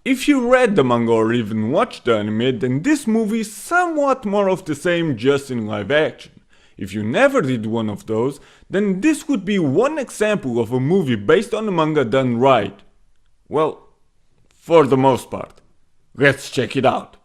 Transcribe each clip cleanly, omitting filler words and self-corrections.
If you read the manga or even watched the anime, then this movie is somewhat more of the same just in live action. If you never did one of those, then this would be one example of a movie based on the manga done right. Well, for the most part. Let's check it out.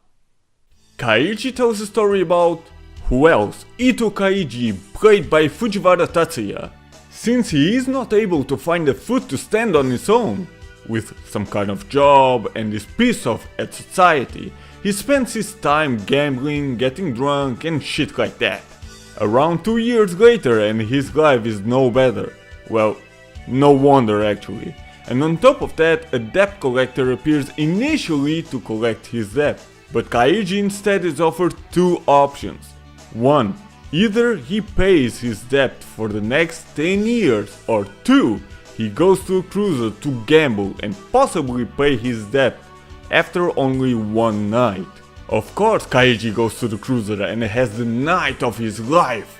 Kaiji tells a story about who else? Ito Kaiji, played by Fujiwara Tatsuya. Since he is not able to find a foot to stand on his own, with some kind of job and is pissed off at society, he spends his time gambling, getting drunk and shit like that. Around 2 years later and his life is no better. Well, no wonder actually. And on top of that, a debt collector appears initially to collect his debt. But Kaiji instead is offered two options. 1. Either he pays his debt for the next 10 years, or 2. He goes to a cruiser to gamble and possibly pay his debt after only one night. Of course Kaiji goes to the cruiser and has the night of his life.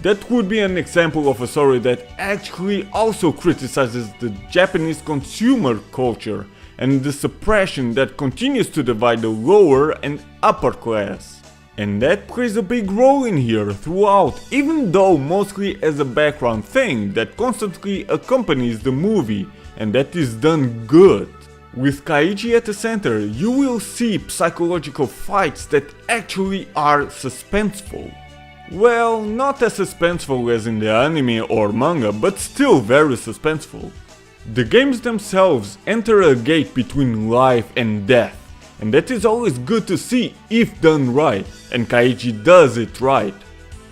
That would be an example of a story that actually also criticizes the Japanese consumer culture and the suppression that continues to divide the lower and upper class. And that plays a big role in here throughout, even though mostly as a background thing that constantly accompanies the movie, and that is done good. With Kaiji at the center, you will see psychological fights that actually are suspenseful. Well, not as suspenseful as in the anime or manga, but still very suspenseful. The games themselves enter a gate between life and death, and that is always good to see if done right, and Kaiji does it right.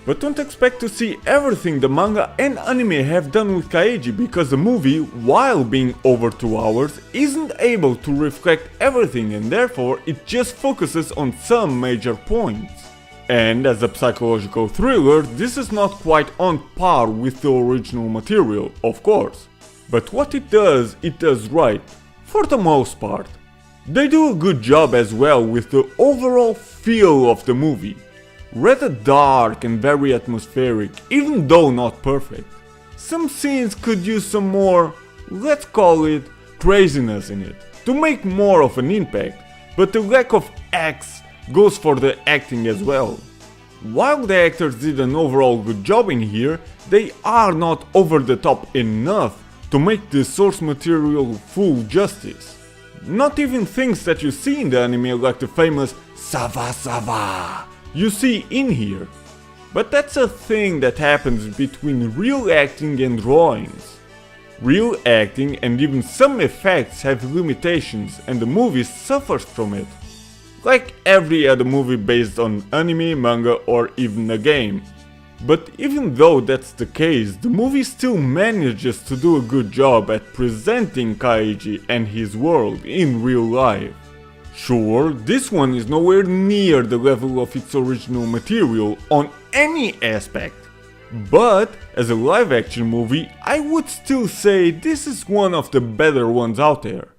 But don't expect to see everything the manga and anime have done with Kaiji, because the movie, while being over 2 hours, isn't able to reflect everything and therefore it just focuses on some major points. And as a psychological thriller, this is not quite on par with the original material, of course. But what it does right, for the most part. They do a good job as well with the overall feel of the movie. Rather dark and very atmospheric, even though not perfect. Some scenes could use some more, let's call it, craziness in it, to make more of an impact, but the lack of acts goes for the acting as well. While the actors did an overall good job in here, they are not over the top enough to make the source material full justice. Not even things that you see in the anime like the famous Sava Sava you see in here. But that's a thing that happens between real acting and drawings. Real acting and even some effects have limitations and the movie suffers from it. Like every other movie based on anime, manga or even a game. But even though that's the case, the movie still manages to do a good job at presenting Kaiji and his world in real life. Sure, this one is nowhere near the level of its original material on any aspect. But as a live action movie, I would still say this is one of the better ones out there.